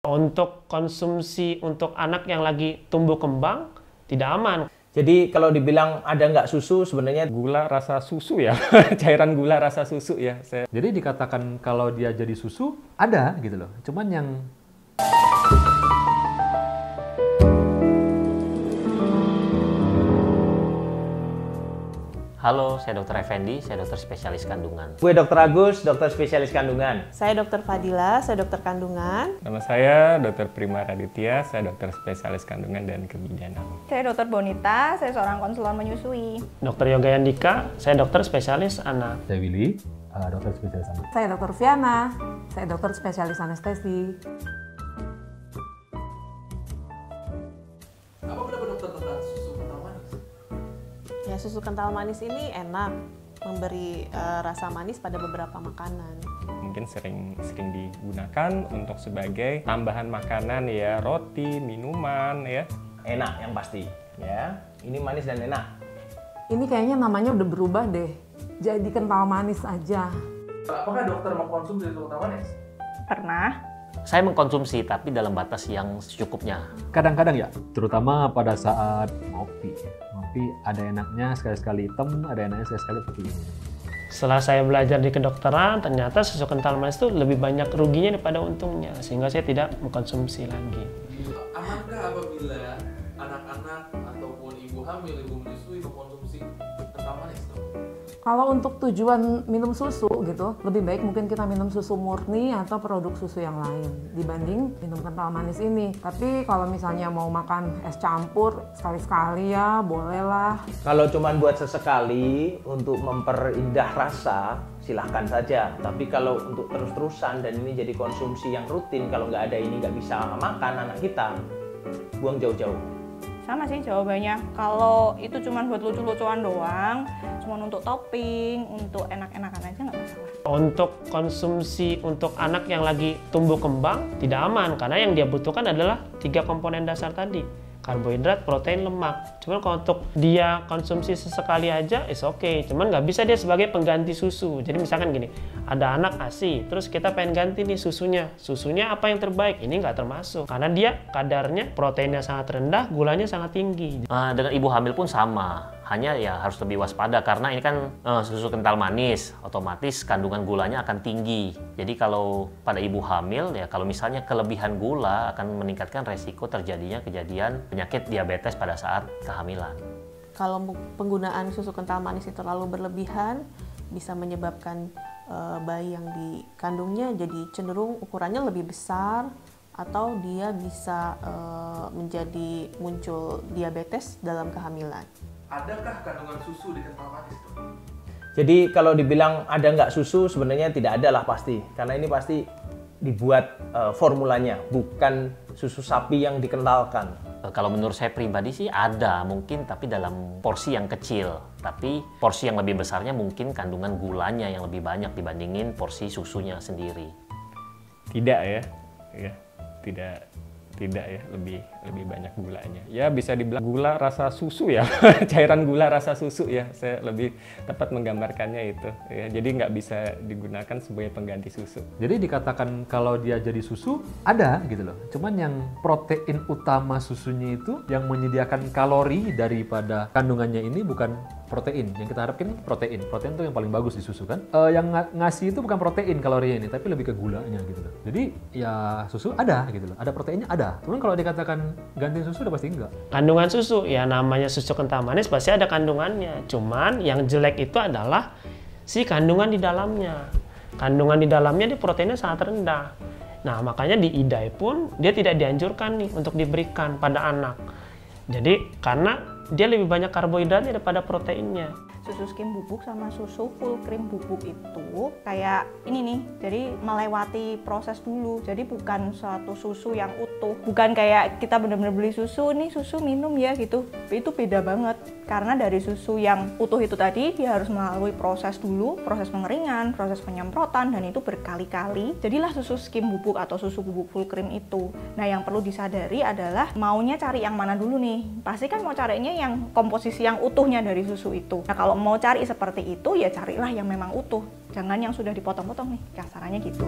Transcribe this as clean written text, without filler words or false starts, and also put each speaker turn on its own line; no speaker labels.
Untuk konsumsi untuk anak yang lagi tumbuh kembang, tidak aman.
Jadi kalau dibilang ada nggak susu, sebenarnya
Gula rasa susu ya, cairan gula rasa susu ya. Jadi dikatakan kalau dia jadi susu, ada gitu loh. Cuman yang
Halo, saya Dr. Effendi, saya dokter spesialis kandungan.
gue Dr. Agus, dokter spesialis kandungan.
Saya Dr. Fadila, saya dokter kandungan.
nama saya Dr. Prima Raditya, saya dokter spesialis kandungan dan kebidanan.
Saya Dr. Bonita, saya seorang konselor menyusui.
Dr. Yoga Yandika, saya dokter spesialis anak.
Saya Willy, dokter spesialis anak.
Saya Dr. Viana, saya dokter spesialis anestesi.
Apa pendapat dokter tentang susu kental manis?
Ya, susu kental manis ini enak, memberi rasa manis pada beberapa makanan.
Mungkin sering digunakan untuk sebagai tambahan makanan ya, roti, minuman ya.
Enak yang pasti, ya. Ini manis dan enak.
Ini kayaknya namanya udah berubah deh, jadi kental manis aja.
Apakah dokter mengkonsumsi susu kental manis?
Pernah.
Saya mengkonsumsi, tapi dalam batas yang secukupnya.
Kadang-kadang ya, terutama pada saat ngopi. Ngopi ada enaknya sekali-sekali hitam, ada enaknya sekali-sekali putih.
Setelah saya belajar di kedokteran, ternyata susu kental manis itu lebih banyak ruginya daripada untungnya, sehingga saya tidak mengkonsumsi lagi.
Amankah apabila anak-anak ataupun ibu hamil, ibu menyusui mengkonsumsi kental manis?
Kalau untuk tujuan minum susu gitu, lebih baik mungkin kita minum susu murni atau produk susu yang lain dibanding minum kental manis ini. Tapi kalau misalnya mau makan es campur sekali-sekali ya bolehlah.
Kalau cuman buat sesekali untuk memperindah rasa, silahkan saja. Tapi kalau untuk terus-terusan dan ini jadi konsumsi yang rutin, kalau nggak ada ini nggak bisa makan anak kita, buang jauh-jauh.
Sama sih jawabannya. Kalau itu cuma buat lucu-lucuan doang, cuma untuk topping, untuk enak-enakan aja nggak masalah.
Untuk konsumsi untuk anak yang lagi tumbuh kembang, tidak aman, karena yang dia butuhkan adalah 3 komponen dasar tadi. Karbohidrat, protein, lemak. Cuman kalau untuk dia konsumsi sesekali aja, is okay. Cuman nggak bisa dia sebagai pengganti susu. Jadi misalkan gini, ada anak ASI, terus kita pengen ganti nih susunya. Susunya apa yang terbaik? Ini nggak termasuk. Karena dia kadarnya proteinnya sangat rendah, gulanya sangat tinggi.
Dengan ibu hamil pun sama. Hanya ya harus lebih waspada karena ini kan susu kental manis, otomatis kandungan gulanya akan tinggi. Jadi kalau pada ibu hamil ya kalau misalnya kelebihan gula akan meningkatkan resiko terjadinya kejadian penyakit diabetes pada saat kehamilan.
Kalau penggunaan susu kental manis itu terlalu berlebihan, bisa menyebabkan bayi yang dikandungnya jadi cenderung ukurannya lebih besar, atau dia bisa menjadi muncul diabetes dalam kehamilan.
Adakah kandungan susu di kental manis, dok?
Jadi kalau dibilang ada nggak susu, sebenarnya tidak ada lah pasti. Karena ini pasti dibuat formulanya, bukan susu sapi yang dikentalkan.
Kalau menurut saya pribadi sih ada mungkin, tapi dalam porsi yang kecil. Tapi porsi yang lebih besarnya mungkin kandungan gulanya yang lebih banyak dibandingin porsi susunya sendiri.
Tidak ya, tidak ya, lebih banyak gulanya. Ya bisa dibilang gula rasa susu ya, cairan gula rasa susu ya. Saya lebih tepat menggambarkannya itu. Ya, jadi nggak bisa digunakan sebagai pengganti susu. Jadi dikatakan kalau dia jadi susu ada gitu loh. Cuman yang protein utama susunya itu yang menyediakan kalori daripada kandungannya ini bukan protein. Yang kita harapkan protein. Protein itu yang paling bagus di susu kan. Yang ngasih itu bukan protein kalorinya ini, tapi lebih ke gulanya gitu loh. Jadi ya susu ada gitu loh. Ada proteinnya ada. Cuman kalau dikatakan ganti susu udah pasti enggak.
Kandungan susu, ya namanya susu kental manis pasti ada kandungannya. Cuman yang jelek itu adalah si kandungan di dalamnya. Kandungan di dalamnya di proteinnya sangat rendah. Nah makanya di IDAI pun dia tidak dianjurkan nih untuk diberikan pada anak. Jadi karena dia lebih banyak karbohidratnya daripada proteinnya.
Susu skim bubuk sama susu full cream bubuk itu kayak ini nih, jadi melewati proses dulu. Jadi bukan suatu susu yang utuh. Bukan kayak kita benar-benar beli susu, nih susu minum ya gitu. Itu beda banget. Karena dari susu yang utuh itu tadi, dia harus melalui proses dulu, proses pengeringan, proses penyemprotan, dan itu berkali-kali. Jadilah susu skim bubuk atau susu bubuk full cream itu. Nah yang perlu disadari adalah maunya cari yang mana dulu nih. Pasti kan mau carinya yang komposisi yang utuhnya dari susu itu. Nah kalau mau cari seperti itu ya carilah yang memang utuh, jangan yang sudah dipotong-potong nih, kasarannya gitu.